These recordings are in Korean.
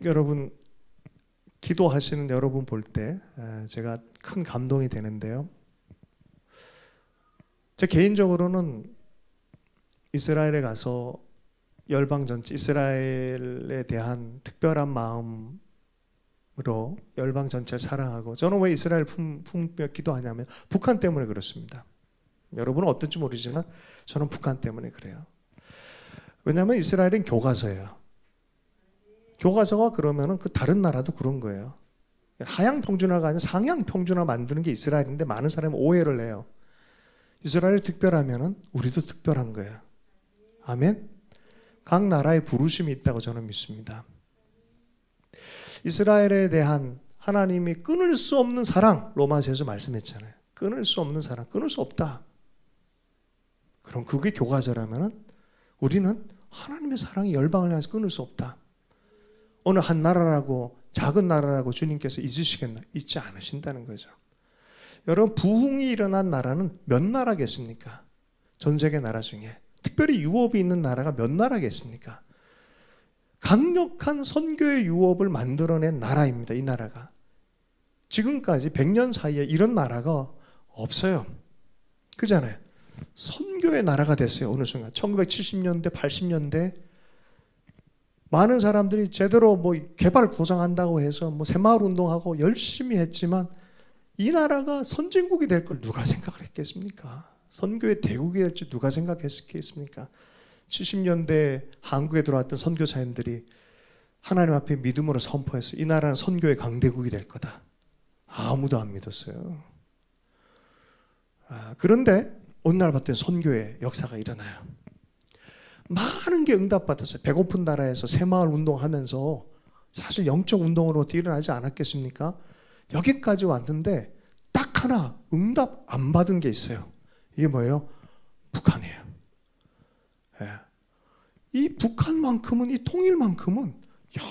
여러분 기도하시는 여러분 볼 때 제가 큰 감동이 되는데요. 제 개인적으로는 이스라엘에 가서 열방 전체 이스라엘에 대한 특별한 마음으로 열방 전체를 사랑하고, 저는 왜 이스라엘 품며 기도하냐면 북한 때문에 그렇습니다. 여러분은 어떤지 모르지만 저는 북한 때문에 그래요. 왜냐하면 이스라엘은 교과서예요. 교과서가 그러면은 그 다른 나라도 그런 거예요. 하향 평준화가 아니라 상향 평준화 만드는 게 이스라엘인데 많은 사람이 오해를 해요. 이스라엘이 특별하면은 우리도 특별한 거예요. 아멘. 각 나라의 부르심이 있다고 저는 믿습니다. 이스라엘에 대한 하나님이 끊을 수 없는 사랑, 로마서에서 말씀했잖아요. 끊을 수 없는 사랑, 끊을 수 없다. 그럼 그게 교과서라면은 우리는 하나님의 사랑이 열방을 향해서 끊을 수 없다. 어느 한 나라라고, 작은 나라라고 주님께서 잊으시겠나? 잊지 않으신다는 거죠. 여러분, 부흥이 일어난 나라는 몇 나라겠습니까? 전 세계 나라 중에 특별히 유업이 있는 나라가 몇 나라겠습니까? 강력한 선교의 유업을 만들어낸 나라입니다. 이 나라가 지금까지 100년 사이에 이런 나라가 없어요. 그잖아요. 선교의 나라가 됐어요. 어느 순간 1970년대 80년대 많은 사람들이 제대로 뭐 개발 보장한다고 해서 뭐 새마을 운동하고 열심히 했지만 이 나라가 선진국이 될 걸 누가 생각을 했겠습니까? 선교의 대국이 될지 누가 생각했겠습니까? 70년대 한국에 들어왔던 선교사님들이 하나님 앞에 믿음으로 선포해서 이 나라는 선교의 강대국이 될 거다. 아무도 안 믿었어요. 그런데 어느 날 봤더니 선교의 역사가 일어나요. 많은 게 응답받았어요. 배고픈 나라에서 새마을 운동하면서 사실 영적 운동으로 일어나지 않았겠습니까? 여기까지 왔는데 딱 하나 응답 안 받은 게 있어요. 이게 뭐예요? 북한이에요. 예. 이 북한만큼은, 이 통일만큼은, 야,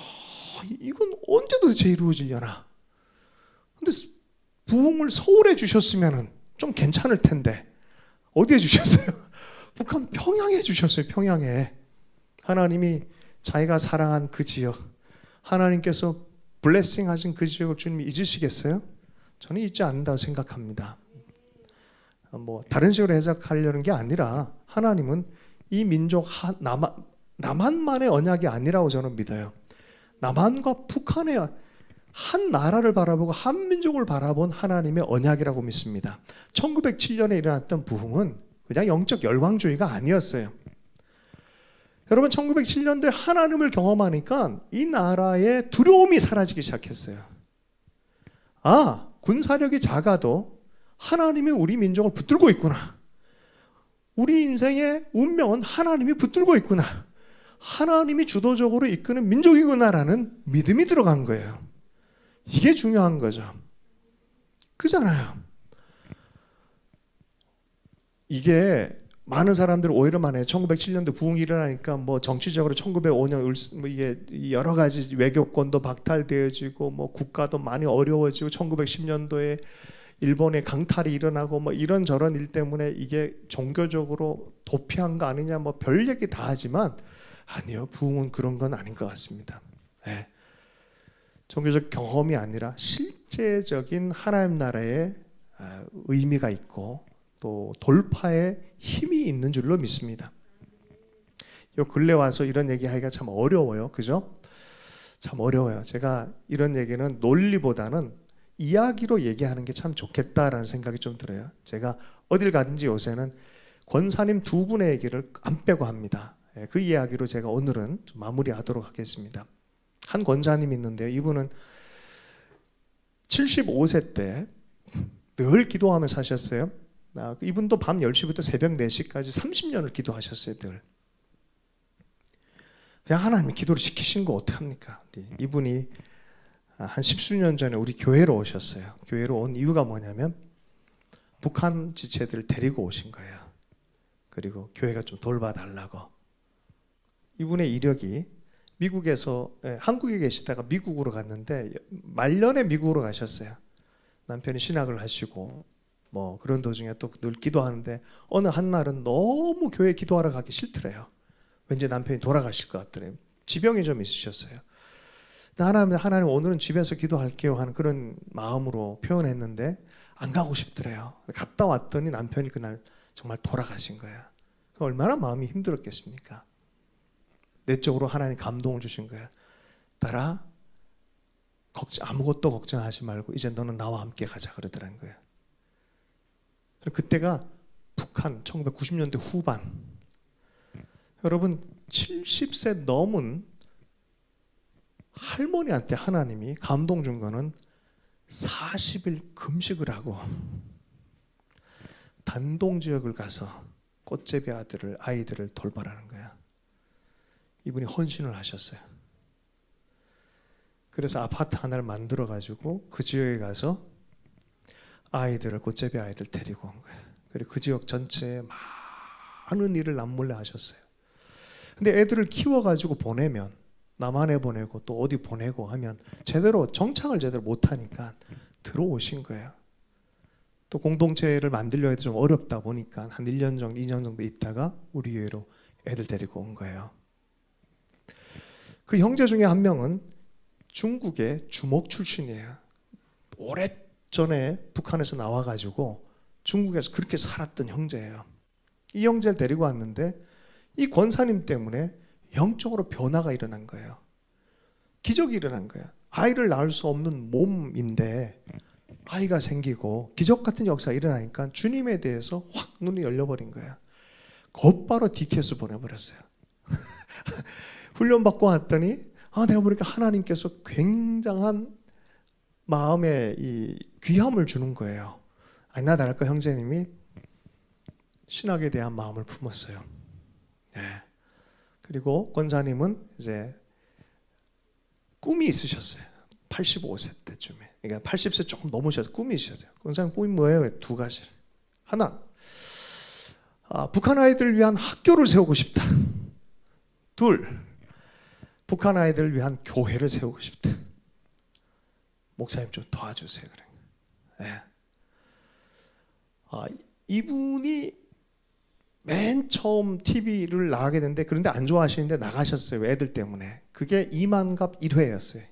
이건 언제 도대체 이루어지려나? 근데 부흥을 서울에 주셨으면 좀 괜찮을 텐데 어디에 주셨어요? 북한 평양에 주셨어요. 평양에. 하나님이 자기가 사랑한 그 지역, 하나님께서 블레싱 하신 그 지역을 주님이 잊으시겠어요? 저는 잊지 않는다고 생각합니다. 뭐 다른 식으로 해석하려는 게 아니라 하나님은 이 민족 남한만의 언약이 아니라고 저는 믿어요. 남한과 북한의 한 나라를 바라보고 한 민족을 바라본 하나님의 언약이라고 믿습니다. 1907년에 일어났던 부흥은 그냥 영적 열광주의가 아니었어요. 여러분, 1907년도에 하나님을 경험하니까 이 나라의 두려움이 사라지기 시작했어요. 군사력이 작아도 하나님이 우리 민족을 붙들고 있구나. 우리 인생의 운명은 하나님이 붙들고 있구나. 하나님이 주도적으로 이끄는 민족이구나라는 믿음이 들어간 거예요. 이게 중요한 거죠. 그잖아요. 이게 많은 사람들이 오해를 많이 해요. 1907년도 부흥이 일어나니까 뭐 정치적으로 1905년 이게 여러 가지 외교권도 박탈되어지고 뭐 국가도 많이 어려워지고 1910년도에 일본의 강탈이 일어나고 뭐 이런저런 일 때문에 이게 종교적으로 도피한 거 아니냐 뭐 별 얘기 다 하지만 아니요. 부흥은 그런 건 아닌 것 같습니다. 네. 종교적 경험이 아니라 실제적인 하나님 나라의 의미가 있고 또 돌파의 힘이 있는 줄로 믿습니다. 요 근래 와서 이런 얘기하기가 참 어려워요. 그죠? 참 어려워요. 제가 이런 얘기는 논리보다는 이야기로 얘기하는 게 참 좋겠다라는 생각이 좀 들어요. 제가 어딜 가든지 요새는 권사님 두 분의 얘기를 안 빼고 합니다. 그 이야기로 제가 오늘은 좀 마무리하도록 하겠습니다. 한 권사님이 있는데요. 이분은 75세 때 늘 기도하며 사셨어요. 이분도 밤 10시부터 새벽 4시까지 30년을 기도하셨어요. 늘. 그냥 하나님이 기도를 시키신 거 어떡합니까? 이분이 한 10수년 전에 우리 교회로 오셨어요. 교회로 온 이유가 뭐냐면 북한 지체들을 데리고 오신 거예요. 그리고 교회가 좀 돌봐달라고. 이분의 이력이 미국에서 한국에 계시다가 미국으로 갔는데 말년에 미국으로 가셨어요. 남편이 신학을 하시고 뭐 그런 도중에 또 늘 기도하는데 어느 한 날은 너무 교회 기도하러 가기 싫더래요. 왠지 남편이 돌아가실 것 같더래요. 지병이 좀 있으셨어요. 하나님 오늘은 집에서 기도할게요 하는 그런 마음으로 표현했는데 안 가고 싶더래요. 갔다 왔더니 남편이 그날 정말 돌아가신 거야. 얼마나 마음이 힘들었겠습니까? 내적으로 하나님 감동을 주신 거야. 딸아, 아무것도 걱정하지 말고 이제 너는 나와 함께 가자 그러더라는 거야. 그때가 북한 1990년대 후반. 여러분 70세 넘은 할머니한테 하나님이 감동 준 거는 40일 금식을 하고 단동 지역을 가서 꽃제비 아이들을 돌봐라는 거야. 이분이 헌신을 하셨어요. 그래서 아파트 하나를 만들어 가지고 그 지역에 가서 꽃제비 아이들 데리고 온 거야. 그리고 그 지역 전체에 많은 일을 남몰래 하셨어요. 근데 애들을 키워 가지고 보내면 남한에 보내고 또 어디 보내고 하면 정착을 제대로 못 하니까 들어오신 거예요. 또 공동체를 만들려 해도 좀 어렵다 보니까 한 1년 정도, 2년 정도 있다가 우리 교회로 애들 데리고 온 거예요. 그 형제 중에 한 명은 중국의 주목 출신이에요. 오래전에 북한에서 나와가지고 중국에서 그렇게 살았던 형제예요. 이 형제를 데리고 왔는데 이 권사님 때문에 영적으로 변화가 일어난 거예요. 기적이 일어난 거예요. 아이를 낳을 수 없는 몸인데 아이가 생기고 기적 같은 역사가 일어나니까 주님에 대해서 확 눈이 열려버린 거예요. 곧바로 DTS 보내버렸어요. 훈련받고 왔더니 내가 보니까 하나님께서 굉장한 마음에 이 귀함을 주는 거예요. 아니나 다를까 형제님이 신학에 대한 마음을 품었어요. 네. 그리고 권사님은 이제 꿈이 있으셨어요. 85세 때쯤에. 그러니까 80세 조금 넘으셔서 꿈이 있으셨어요. 권사님 꿈이 뭐예요? 두 가지. 하나, 북한 아이들을 위한 학교를 세우고 싶다. 둘, 북한 아이들을 위한 교회를 세우고 싶다. 목사님 좀 도와주세요. 그래. 네. 이분이 맨 처음 TV를 나가게 됐는데 그런데 안 좋아하시는데 나가셨어요. 애들 때문에. 그게 이만갑 1회였어요.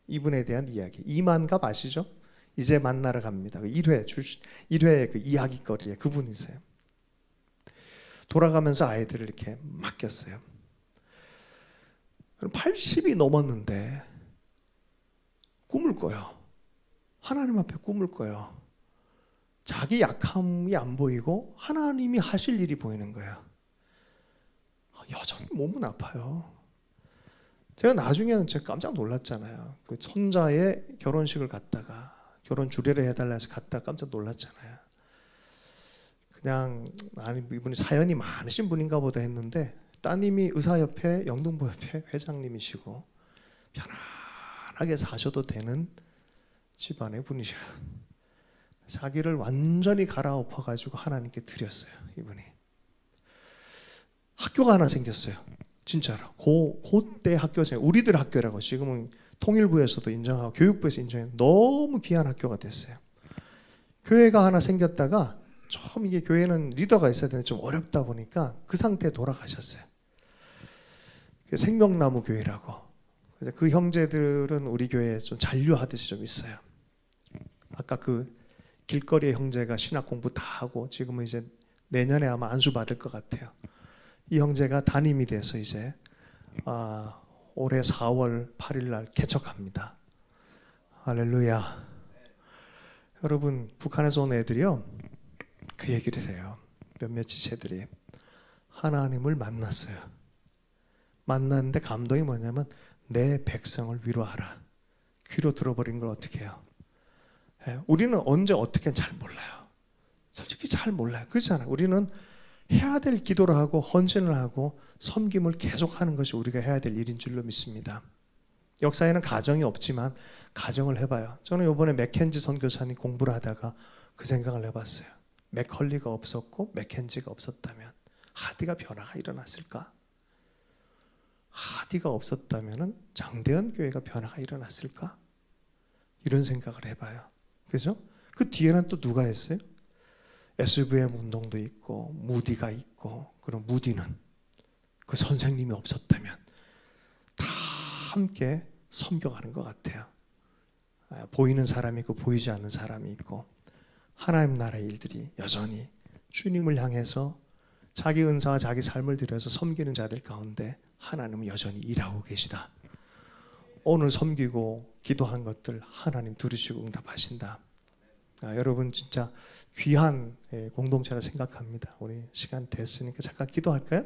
이분에 대한 이야기. 이만갑 아시죠? 이제 만나러 갑니다. 1회 그 이야기거리에 그분이세요. 돌아가면서 아이들을 이렇게 맡겼어요. 80이 넘었는데 꿈을 꿔요. 하나님 앞에 꿈을 꿔요. 자기 약함이 안 보이고 하나님이 하실 일이 보이는 거예요. 여전히 몸은 아파요. 제가 나중에는 제가 깜짝 놀랐잖아요. 그 손자의 결혼식을 갔다가 결혼 주례를 해달라 해서 갔다가 깜짝 놀랐잖아요. 그냥 이분이 사연이 많으신 분인가 보다 했는데 따님이 의사협회 영등포협회 회장님이시고 편안하게 사셔도 되는 집안의 분이셔요. 자기를 완전히 갈아엎어가지고 하나님께 드렸어요. 이분이. 학교가 하나 생겼어요. 진짜로. 그때 학교가 생겼어요. 우리들 학교라고 지금은 통일부에서도 인정하고 교육부에서 인정해서 너무 귀한 학교가 됐어요. 교회가 하나 생겼다가 처음 이게 교회는 리더가 있어야 되는데 좀 어렵다 보니까 그 상태에 돌아가셨어요. 생명나무 교회라고. 그래서 그 형제들은 우리 교회에 좀 잔류하듯이 좀 있어요. 아까 그 길거리의 형제가 신학 공부 다 하고 지금은 이제 내년에 아마 안수 받을 것 같아요. 이 형제가 담임이 돼서 이제 올해 4월 8일 날 개척합니다. 할렐루야. 여러분 북한에서 온 애들이요 그 얘기를 해요. 몇몇 지체들이 하나님을 만났어요. 만났는데 감동이 뭐냐면 내 백성을 위로하라. 귀로 들어버린 걸 어떻게 해요? 우리는 언제 어떻게 잘 몰라요. 솔직히 잘 몰라요. 그렇잖아요. 우리는 해야 될 기도를 하고 헌신을 하고 섬김을 계속하는 것이 우리가 해야 될 일인 줄로 믿습니다. 역사에는 가정이 없지만 가정을 해봐요. 저는 이번에 맥켄지 선교사님 공부를 하다가 그 생각을 해봤어요. 맥컬리가 없었고 맥켄지가 없었다면 하디가 변화가 일어났을까? 하디가 없었다면 장대현 교회가 변화가 일어났을까? 이런 생각을 해봐요. 그죠? 그 뒤에는 또 누가 했어요? SVM 운동도 있고 무디가 있고 그럼 무디는 그 선생님이 없었다면 다 함께 섬겨가는 것 같아요. 보이는 사람이 있고 보이지 않는 사람이 있고 하나님 나라의 일들이 여전히 주님을 향해서 자기 은사와 자기 삶을 들여서 섬기는 자들 가운데 하나님은 여전히 일하고 계시다. 오늘 섬기고 기도한 것들 하나님 들으시고 응답하신다. 여러분 진짜 귀한 공동체라 생각합니다. 우리 시간 됐으니까 잠깐 기도할까요?